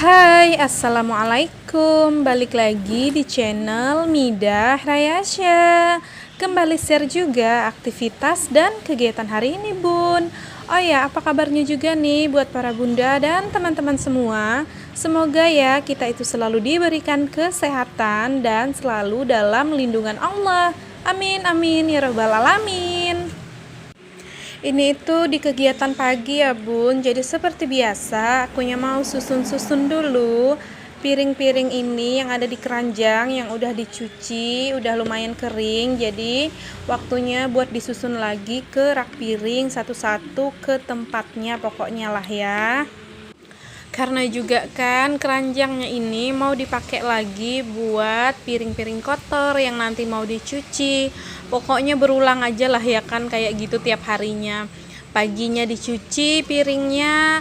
Hai, assalamualaikum. Balik lagi di channel Midah Rayasya. Kembali share juga aktivitas dan kegiatan hari ini, Bun. Oh ya, apa kabarnya juga nih buat para bunda dan teman-teman semua. Semoga ya kita itu selalu diberikan kesehatan dan selalu dalam lindungan Allah. Amin, amin, ya rabbal alamin. Ini itu di kegiatan pagi ya Bun. Jadi seperti biasa akunya mau susun-susun dulu piring-piring ini yang ada di keranjang yang udah dicuci, udah lumayan kering. Jadi waktunya buat disusun lagi ke rak piring satu-satu ke tempatnya pokoknya lah ya. Karena juga kan keranjangnya ini mau dipakai lagi buat piring-piring kotor yang nanti mau dicuci. Pokoknya berulang aja lah ya kan kayak gitu tiap harinya. Paginya dicuci piringnya,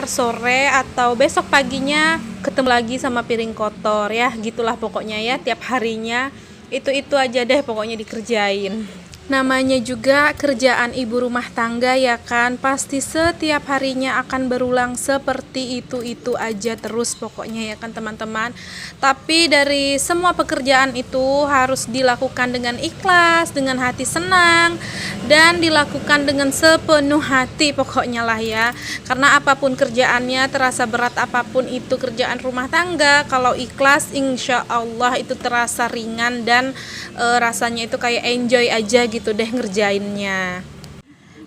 sore atau besok paginya ketemu lagi sama piring kotor ya. Gitulah pokoknya ya tiap harinya. Itu aja deh pokoknya dikerjain. Namanya juga kerjaan ibu rumah tangga ya kan, pasti setiap harinya akan berulang seperti itu aja terus pokoknya ya kan teman-teman. Tapi dari semua pekerjaan itu harus dilakukan dengan ikhlas, dengan hati senang, dan dilakukan dengan sepenuh hati pokoknya lah ya. Karena apapun kerjaannya, terasa berat apapun itu kerjaan rumah tangga, kalau ikhlas insya Allah itu terasa ringan dan rasanya itu kayak enjoy aja gitu deh ngerjainnya.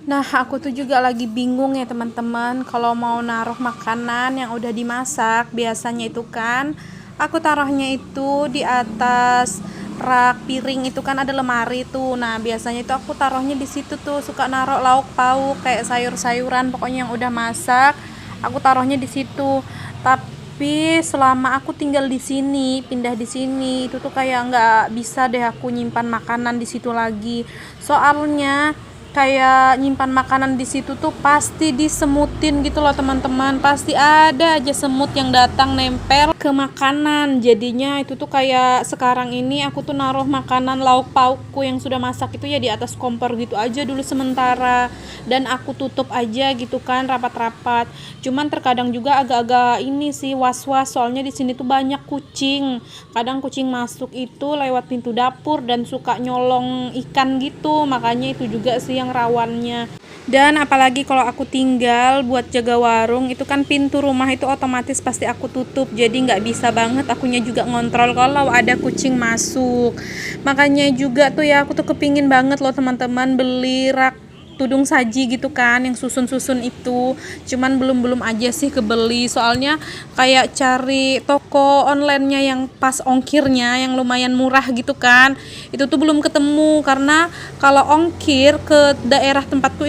Nah, aku tuh juga lagi bingung ya teman-teman kalau mau naruh makanan yang udah dimasak. Biasanya itu kan aku taruhnya itu di atas rak piring itu kan ada lemari tuh. Nah, biasanya itu aku taruhnya di situ tuh, suka naruh lauk pauk kayak sayur-sayuran pokoknya yang udah masak. Aku taruhnya di situ. Tapi selama aku tinggal di sini, pindah di sini, itu tuh kayak nggak bisa deh aku nyimpan makanan di situ lagi. Soalnya kayak nyimpan makanan di situ tuh pasti disemutin gitu loh teman-teman. Pasti ada aja semut yang datang nempel ke makanan. Jadinya itu tuh kayak sekarang ini aku tuh naruh makanan lauk paukku yang sudah masak itu ya di atas kompor gitu aja dulu sementara. Dan aku tutup aja gitu kan rapat-rapat. Cuman terkadang juga agak-agak ini sih was-was soalnya di sini tuh banyak kucing. Kadang kucing masuk itu lewat pintu dapur dan suka nyolong ikan gitu. Makanya itu juga sih yang rawannya. Dan apalagi kalau aku tinggal buat jaga warung itu kan pintu rumah itu otomatis pasti aku tutup, jadi nggak bisa banget akunya juga ngontrol kalau ada kucing masuk. Makanya juga tuh ya aku tuh kepingin banget loh teman-teman beli rak tudung saji gitu kan yang susun-susun itu, cuman belum aja sih kebeli soalnya kayak cari toko onlinenya yang pas ongkirnya yang lumayan murah gitu kan itu tuh belum ketemu. Karena kalau ongkir ke daerah tempatku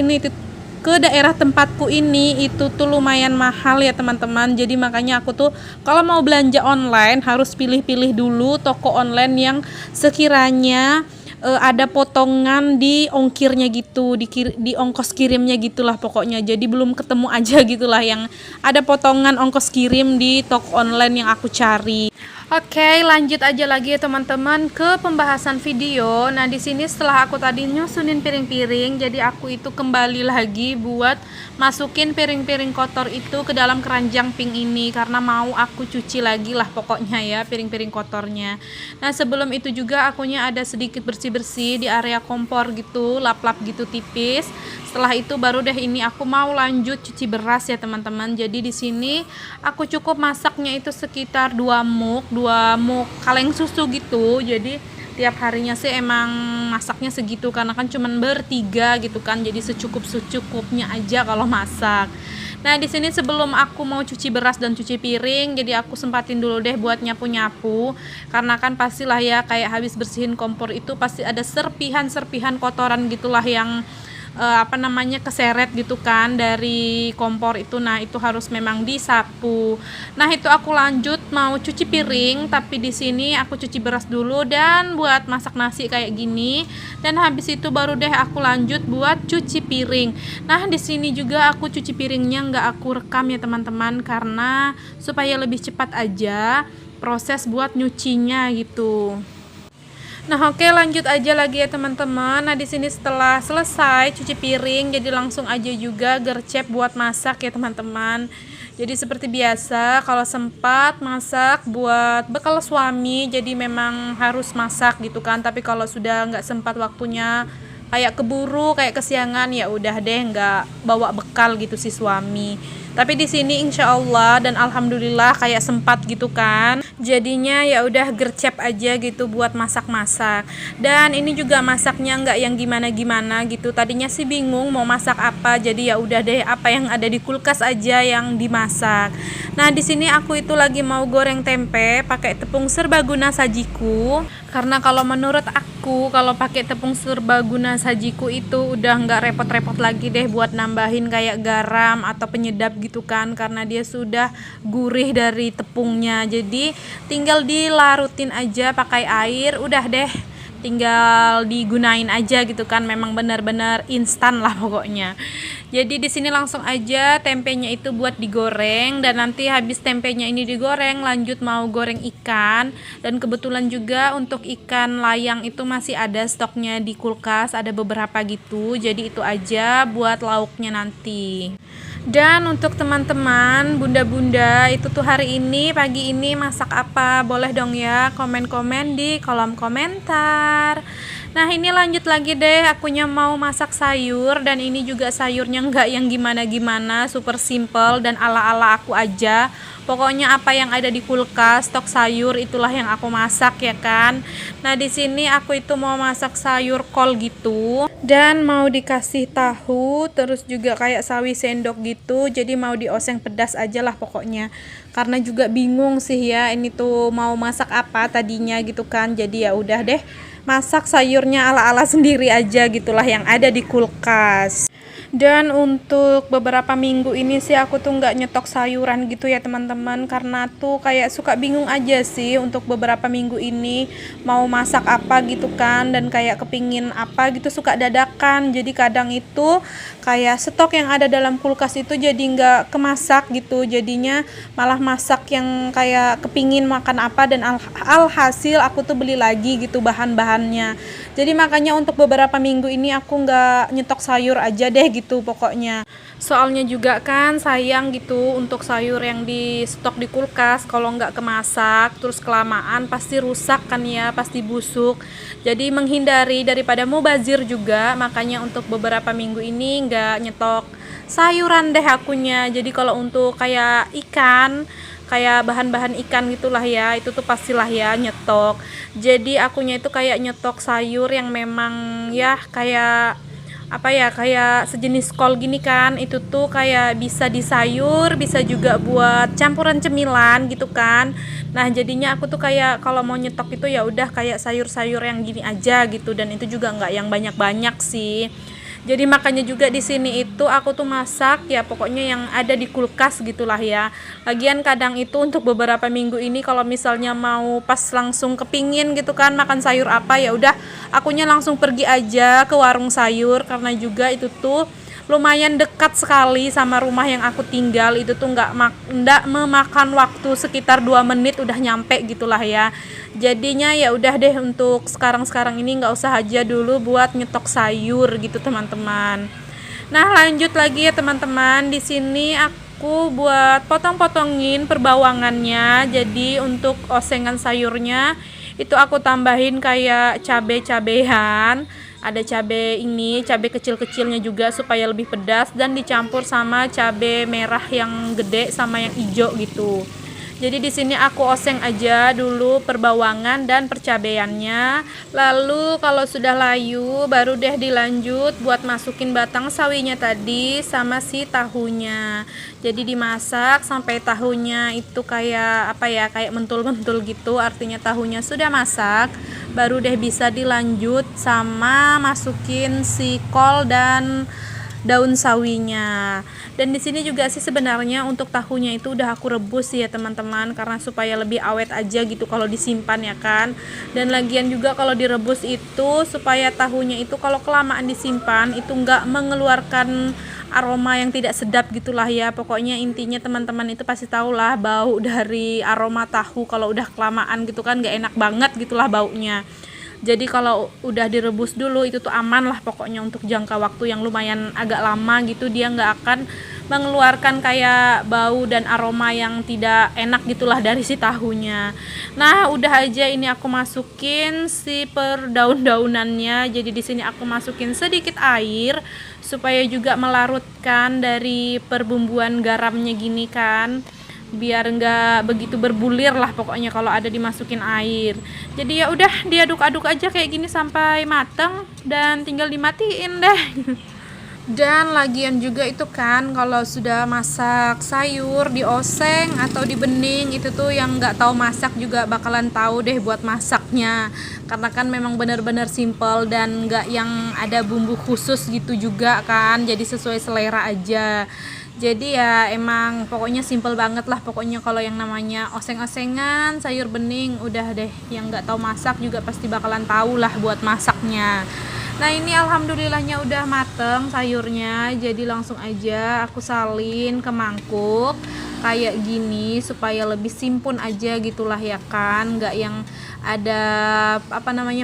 ini itu tuh lumayan mahal ya teman-teman. Jadi makanya aku tuh kalau mau belanja online harus pilih-pilih dulu toko online yang sekiranya ada potongan di ongkirnya gitu, di ongkos kirimnya gitulah pokoknya. Jadi belum ketemu aja gitulah yang ada potongan ongkos kirim di toko online yang aku cari. Oke, lanjut aja lagi ya teman-teman ke pembahasan video. Nah, di sini setelah aku tadi nyusunin piring-piring, jadi aku itu kembali lagi buat masukin piring-piring kotor itu ke dalam keranjang pink ini karena mau aku cuci lagi lah pokoknya ya piring-piring kotornya. Nah, sebelum itu juga akunya ada sedikit bersih-bersih di area kompor gitu, lap-lap gitu tipis. Setelah itu baru deh ini aku mau lanjut cuci beras ya teman-teman. Jadi di sini aku cukup masaknya itu sekitar 2 muk kaleng susu gitu. Jadi tiap harinya sih emang masaknya segitu karena kan cuman bertiga gitu kan. Jadi secukupnya aja kalau masak. Nah, di sini sebelum aku mau cuci beras dan cuci piring, jadi aku sempatin dulu deh buat nyapu-nyapu. Karena kan pastilah ya kayak habis bersihin kompor itu pasti ada serpihan-serpihan kotoran gitulah yang keseret gitu kan dari kompor itu. Nah, itu harus memang disapu. Nah, itu aku lanjut mau cuci piring, tapi di sini aku cuci beras dulu dan buat masak nasi kayak gini. Dan habis itu baru deh aku lanjut buat cuci piring. Nah, di sini juga aku cuci piringnya nggak aku rekam ya teman-teman karena supaya lebih cepat aja proses buat nyucinya gitu. Nah, oke, lanjut aja lagi ya teman-teman. Nah, di sini setelah selesai cuci piring, jadi langsung aja juga gercep buat masak ya teman-teman. Jadi seperti biasa kalau sempat masak buat bekal suami, jadi memang harus masak gitu kan. Tapi kalau sudah nggak sempat waktunya, kayak keburu, kayak kesiangan, ya udah deh nggak bawa bekal gitu si suami. Tapi di sini insya Allah dan alhamdulillah kayak sempat gitu kan. Jadinya ya udah gercep aja gitu buat masak-masak. Dan ini juga masaknya nggak yang gimana-gimana gitu. Tadinya sih bingung mau masak apa, jadi ya udah deh apa yang ada di kulkas aja yang dimasak. Nah, di sini aku itu lagi mau goreng tempe pakai tepung serbaguna sajiku. Karena kalau menurut aku kalau pakai tepung serbaguna sajiku itu udah nggak repot-repot lagi deh buat nambahin kayak garam atau penyedap gitu kan, karena dia sudah gurih dari tepungnya. Jadi tinggal dilarutin aja pakai air, udah deh tinggal digunain aja gitu kan. Memang benar-benar instan lah pokoknya. Jadi di sini langsung aja tempenya itu buat digoreng, dan nanti habis tempenya ini digoreng lanjut mau goreng ikan. Dan kebetulan juga untuk ikan layang itu masih ada stoknya di kulkas, ada beberapa gitu. Jadi itu aja buat lauknya nanti. Dan untuk teman-teman, bunda-bunda itu tuh hari ini, pagi ini masak apa? Boleh dong ya komen-komen di kolom komentar. Nah, ini lanjut lagi deh, akunya mau masak sayur, dan ini juga sayurnya nggak yang gimana-gimana, super simple dan ala-ala aku aja. Pokoknya apa yang ada di kulkas, stok sayur itulah yang aku masak ya kan. Nah, di sini aku itu mau masak sayur kol gitu, dan mau dikasih tahu, terus juga kayak sawi sendok gitu. Jadi mau dioseng pedas aja lah pokoknya. Karena juga bingung sih ya ini tuh mau masak apa tadinya gitu kan. Jadi ya udah deh, masak sayurnya ala-ala sendiri aja gitulah yang ada di kulkas. Dan untuk beberapa minggu ini sih aku tuh nggak nyetok sayuran gitu ya teman-teman, karena tuh kayak suka bingung aja sih untuk beberapa minggu ini mau masak apa gitu kan, dan kayak kepingin apa gitu suka dadakan. Jadi kadang itu kayak stok yang ada dalam kulkas itu jadi nggak kemasak gitu, jadinya malah masak yang kayak kepingin makan apa, dan alhasil aku tuh beli lagi gitu bahan-bahannya. Jadi makanya untuk beberapa minggu ini aku nggak nyetok sayur aja deh gitu pokoknya. Soalnya juga kan sayang gitu untuk sayur yang di stok di kulkas, kalau nggak kemasak terus kelamaan pasti rusak kan ya, pasti busuk. Jadi menghindari daripada mubazir juga, makanya untuk beberapa minggu ini nggak nyetok sayuran deh akunya. Jadi kalau untuk kayak ikan, kayak bahan-bahan ikan gitulah ya, itu tuh pastilah ya nyetok. Jadi akunya itu kayak nyetok sayur yang memang ya kayak apa ya, kayak sejenis kol gini kan, itu tuh kayak bisa disayur, bisa juga buat campuran cemilan gitu kan. Nah, jadinya aku tuh kayak kalau mau nyetok itu ya udah kayak sayur-sayur yang gini aja gitu, dan itu juga nggak yang banyak-banyak sih. Jadi makanya juga di sini itu aku tuh masak ya pokoknya yang ada di kulkas gitulah ya. Lagian kadang itu untuk beberapa minggu ini kalau misalnya mau pas langsung kepingin gitu kan makan sayur apa, ya udah akunya langsung pergi aja ke warung sayur, karena juga itu tuh lumayan dekat sekali sama rumah yang aku tinggal. Itu tuh nggak memakan waktu sekitar 2 menit udah nyampe gitulah ya. Jadinya ya udah deh untuk sekarang ini nggak usah aja dulu buat nyetok sayur gitu teman-teman. Nah, lanjut lagi ya teman-teman, di sini aku buat potong-potongin perbawangannya. Jadi untuk osengan sayurnya itu aku tambahin kayak cabai-cabean. Ada cabai ini, cabai kecil-kecilnya juga supaya lebih pedas, dan dicampur sama cabai merah yang gede sama yang hijau gitu. Jadi di sini aku oseng aja dulu perbawangan dan percabaiannya. Lalu kalau sudah layu baru deh dilanjut buat masukin batang sawinya tadi sama si tahunya. Jadi dimasak sampai tahunya itu kayak apa ya, kayak mentul-mentul gitu, artinya tahunya sudah masak. Baru deh bisa dilanjut sama masukin si kol dan daun sawinya. Dan di sini juga sih sebenarnya untuk tahunya itu udah aku rebus ya teman-teman, karena supaya lebih awet aja gitu kalau disimpan ya kan. Dan lagian juga kalau direbus itu supaya tahunya itu kalau kelamaan disimpan itu nggak mengeluarkan aroma yang tidak sedap gitulah ya. Pokoknya intinya teman-teman itu pasti tahulah bau dari aroma tahu kalau udah kelamaan gitu kan, nggak enak banget gitulah baunya. Jadi kalau udah direbus dulu itu tuh aman lah pokoknya untuk jangka waktu yang lumayan agak lama gitu, dia nggak akan mengeluarkan kayak bau dan aroma yang tidak enak gitulah dari si tahunya. Nah, udah aja ini aku masukin si perdaun-daunannya. Jadi di sini aku masukin sedikit air supaya juga melarutkan dari perbumbuan garamnya gini kan, biar nggak begitu berbulir lah pokoknya kalau ada dimasukin air. Jadi ya udah diaduk-aduk aja kayak gini sampai mateng dan tinggal dimatiin deh. Dan lagian juga itu kan kalau sudah masak sayur dioseng atau dibening itu tuh yang nggak tahu masak juga bakalan tahu deh buat masaknya, karena kan memang benar-benar simple dan nggak yang ada bumbu khusus gitu juga kan, jadi sesuai selera aja. Jadi ya emang pokoknya simple banget lah pokoknya kalau yang namanya oseng-osengan sayur bening, udah deh yang nggak tahu masak juga pasti bakalan tahu lah buat masaknya. Nah ini alhamdulillahnya udah mateng sayurnya, jadi langsung aja aku salin ke mangkuk kayak gini supaya lebih simpun aja gitulah ya kan, nggak yang ada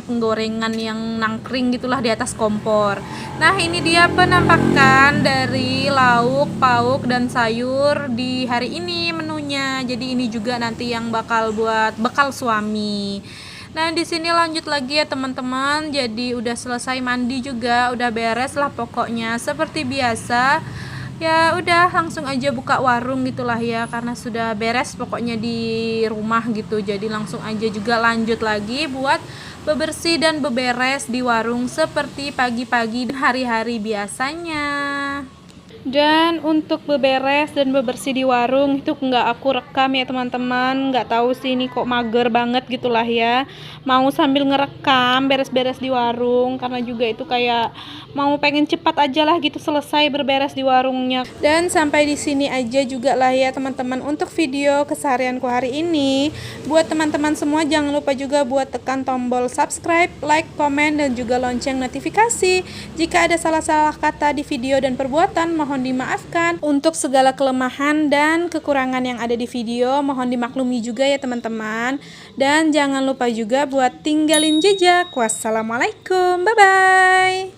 penggorengan yang nangkring gitulah di atas kompor. Nah ini dia penampakan dari lauk pauk dan sayur di hari ini menunya. Jadi ini juga nanti yang bakal buat bekal suami. Nah di sini lanjut lagi ya teman-teman. Jadi udah selesai mandi juga, udah beres lah pokoknya seperti biasa. Ya udah langsung aja buka warung gitulah ya, karena sudah beres pokoknya di rumah gitu. Jadi langsung aja juga lanjut lagi buat bebersih dan beberes di warung seperti pagi-pagi hari-hari biasanya. Dan untuk beberes dan bebersih di warung itu nggak aku rekam ya teman-teman, nggak tahu sih ini kok mager banget gitulah ya, mau sambil ngerekam beres-beres di warung karena juga itu kayak mau pengen cepat aja lah gitu selesai berberes di warungnya. Dan sampai di sini aja juga lah ya teman-teman untuk video keseharianku hari ini. Buat teman-teman semua jangan lupa juga buat tekan tombol subscribe, like, komen, dan juga lonceng notifikasi. Jika ada salah-salah kata di video dan perbuatan mohon dimaafkan. Untuk segala kelemahan dan kekurangan yang ada di video mohon dimaklumi juga ya teman-teman. Dan jangan lupa juga buat tinggalin jejak. Wassalamualaikum, bye bye.